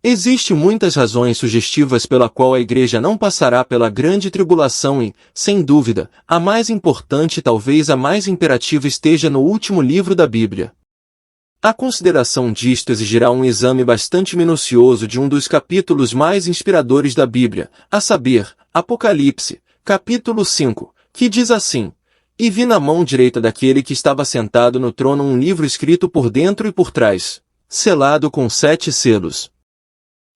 Existem muitas razões sugestivas pela qual a Igreja não passará pela grande tribulação e, sem dúvida, a mais importante e talvez a mais imperativa esteja no último livro da Bíblia. A consideração disto exigirá um exame bastante minucioso de um dos capítulos mais inspiradores da Bíblia, a saber, Apocalipse, capítulo 5, que diz assim: "E vi na mão direita daquele que estava sentado no trono um livro escrito por dentro e por trás, selado com 7 selos."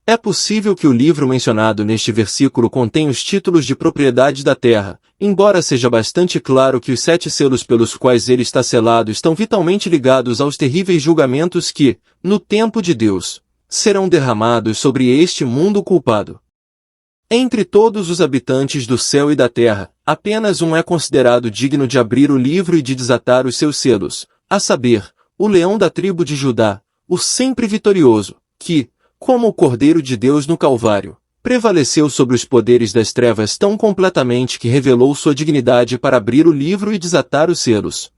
É possível que o livro mencionado neste versículo contenha os títulos de propriedade da terra, embora seja bastante claro que os 7 selos pelos quais ele está selado estão vitalmente ligados aos terríveis julgamentos que, no tempo de Deus, serão derramados sobre este mundo culpado. Entre todos os habitantes do céu e da terra, apenas um é considerado digno de abrir o livro e de desatar os seus selos, a saber, o leão da tribo de Judá, o sempre vitorioso, que, como o Cordeiro de Deus no Calvário, prevaleceu sobre os poderes das trevas tão completamente que revelou sua dignidade para abrir o livro e desatar os selos.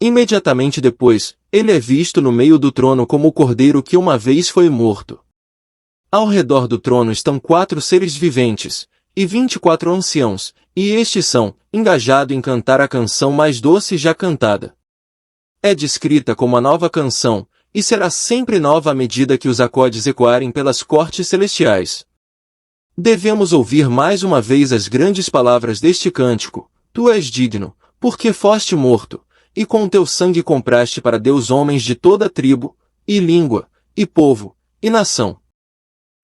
Imediatamente depois, ele é visto no meio do trono como o Cordeiro que uma vez foi morto. Ao redor do trono estão 4 seres viventes, e 24 anciãos, e estes são, engajados em cantar a canção mais doce já cantada. É descrita como a nova canção, e será sempre nova à medida que os acordes ecoarem pelas cortes celestiais. Devemos ouvir mais uma vez as grandes palavras deste cântico: "Tu és digno, porque foste morto, e com teu sangue compraste para Deus homens de toda tribo, e língua, e povo, e nação."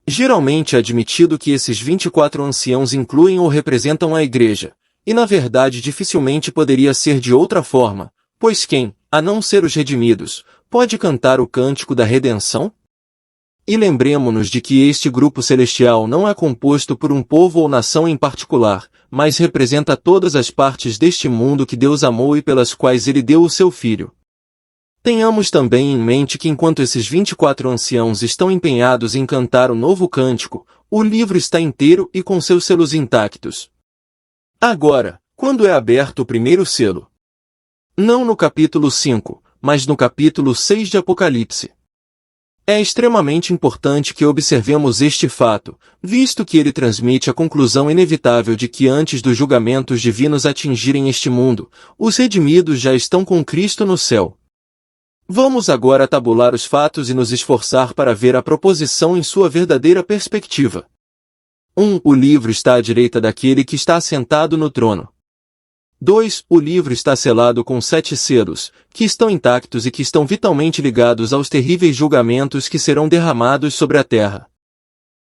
Geralmente é admitido que esses 24 anciãos incluem ou representam a Igreja, e na verdade dificilmente poderia ser de outra forma, pois quem, a não ser os redimidos, pode cantar o cântico da redenção? E lembremo-nos de que este grupo celestial não é composto por um povo ou nação em particular, mas representa todas as partes deste mundo que Deus amou e pelas quais ele deu o seu Filho. Tenhamos também em mente que enquanto esses 24 anciãos estão empenhados em cantar o novo cântico, o livro está inteiro e com seus selos intactos. Agora, quando é aberto o primeiro selo? Não no capítulo 5, mas no capítulo 6 de Apocalipse. É extremamente importante que observemos este fato, visto que ele transmite a conclusão inevitável de que antes dos julgamentos divinos atingirem este mundo, os redimidos já estão com Cristo no céu. Vamos agora tabular os fatos e nos esforçar para ver a proposição em sua verdadeira perspectiva. 1. O livro está à direita daquele que está assentado no trono. 2. O livro está selado com 7 selos, que estão intactos e que estão vitalmente ligados aos terríveis julgamentos que serão derramados sobre a terra.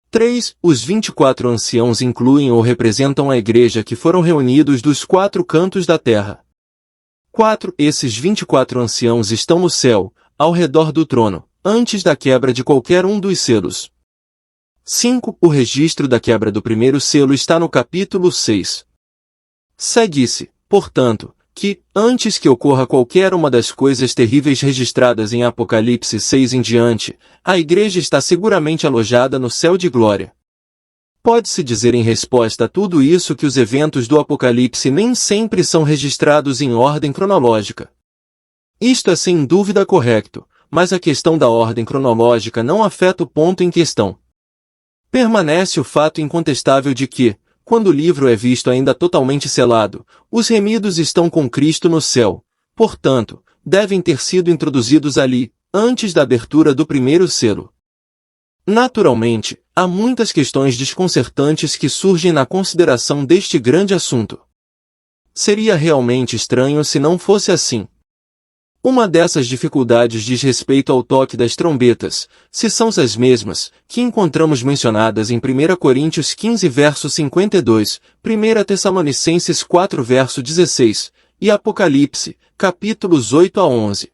3. Os 24 anciãos incluem ou representam a Igreja que foram reunidos dos 4 cantos da terra. 4. Esses 24 anciãos estão no céu, ao redor do trono, antes da quebra de qualquer um dos selos. 5. O registro da quebra do primeiro selo está no capítulo 6. Segue-se, portanto, que, antes que ocorra qualquer uma das coisas terríveis registradas em Apocalipse 6 em diante, a Igreja está seguramente alojada no céu de glória. Pode-se dizer em resposta a tudo isso que os eventos do Apocalipse nem sempre são registrados em ordem cronológica. Isto é sem dúvida correto, mas a questão da ordem cronológica não afeta o ponto em questão. Permanece o fato incontestável de que, quando o livro é visto ainda totalmente selado, os remidos estão com Cristo no céu, portanto, devem ter sido introduzidos ali, antes da abertura do primeiro selo. Naturalmente, há muitas questões desconcertantes que surgem na consideração deste grande assunto. Seria realmente estranho se não fosse assim. Uma dessas dificuldades diz respeito ao toque das trombetas, se são as mesmas, que encontramos mencionadas em 1 Coríntios 15 verso 52, 1 Tessalonicenses 4 verso 16, e Apocalipse, capítulos 8 a 11.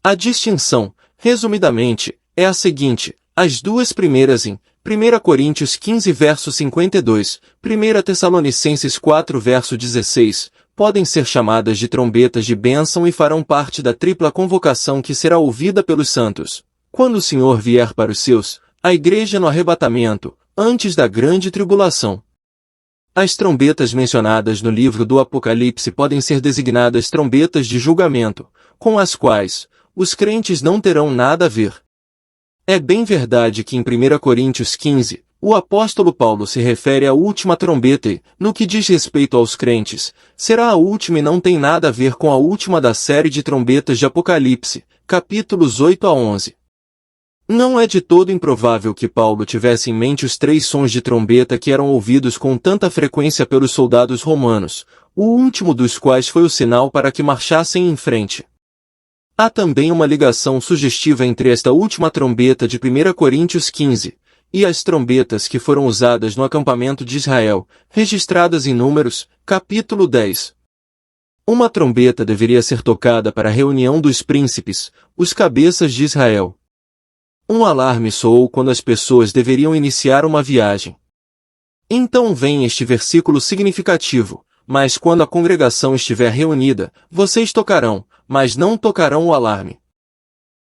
A distinção, resumidamente, é a seguinte: as duas primeiras em 1 Coríntios 15 verso 52, 1 Tessalonicenses 4 verso 16, podem ser chamadas de trombetas de bênção e farão parte da tripla convocação que será ouvida pelos santos, quando o Senhor vier para os seus, a Igreja no arrebatamento, antes da grande tribulação. As trombetas mencionadas no livro do Apocalipse podem ser designadas trombetas de julgamento, com as quais os crentes não terão nada a ver. É bem verdade que em 1 Coríntios 15, o apóstolo Paulo se refere à última trombeta e, no que diz respeito aos crentes, será a última e não tem nada a ver com a última da série de trombetas de Apocalipse, capítulos 8 a 11. Não é de todo improvável que Paulo tivesse em mente os 3 sons de trombeta que eram ouvidos com tanta frequência pelos soldados romanos, o último dos quais foi o sinal para que marchassem em frente. Há também uma ligação sugestiva entre esta última trombeta de 1 Coríntios 15 e as trombetas que foram usadas no acampamento de Israel, registradas em Números, capítulo 10. Uma trombeta deveria ser tocada para a reunião dos príncipes, os cabeças de Israel. Um alarme soou quando as pessoas deveriam iniciar uma viagem. Então vem este versículo significativo: mas quando a congregação estiver reunida, vocês tocarão, mas não tocarão o alarme.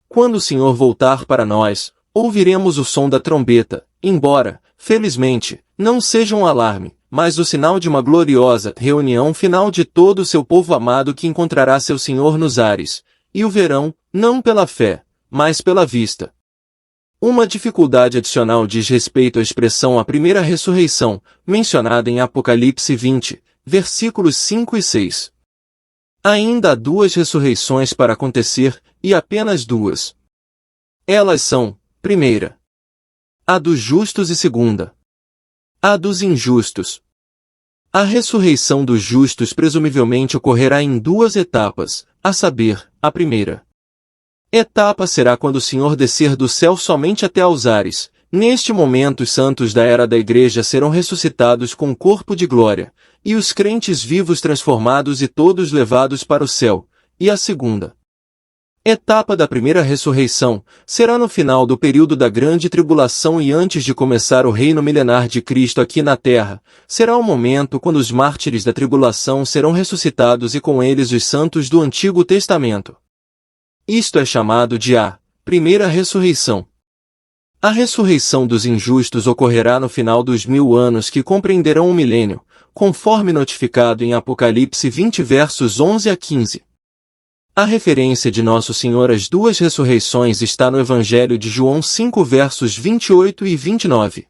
Quando o Senhor voltar para nós, ouviremos o som da trombeta, embora, felizmente, não seja um alarme, mas o sinal de uma gloriosa reunião final de todo o seu povo amado que encontrará seu Senhor nos ares, e o verão, não pela fé, mas pela vista. Uma dificuldade adicional diz respeito à expressão a primeira ressurreição, mencionada em Apocalipse 20, versículos 5 e 6. Ainda há 2 ressurreições para acontecer, e apenas 2. Elas são, primeira, a dos justos e segunda, a dos injustos. A ressurreição dos justos presumivelmente ocorrerá em 2 etapas, a saber, a primeira etapa será quando o Senhor descer do céu somente até aos ares. Neste momento os santos da era da igreja serão ressuscitados com corpo de glória, e os crentes vivos transformados e todos levados para o céu. E a segunda etapa da primeira ressurreição será no final do período da grande tribulação e antes de começar o reino milenar de Cristo aqui na terra. Será o momento quando os mártires da tribulação serão ressuscitados e com eles os santos do Antigo Testamento. Isto é chamado de a primeira ressurreição. A ressurreição dos injustos ocorrerá no final dos 1000 anos que compreenderão o milênio, conforme notificado em Apocalipse 20 versos 11 a 15. A referência de Nosso Senhor às 2 ressurreições está no Evangelho de João 5 versos 28 e 29.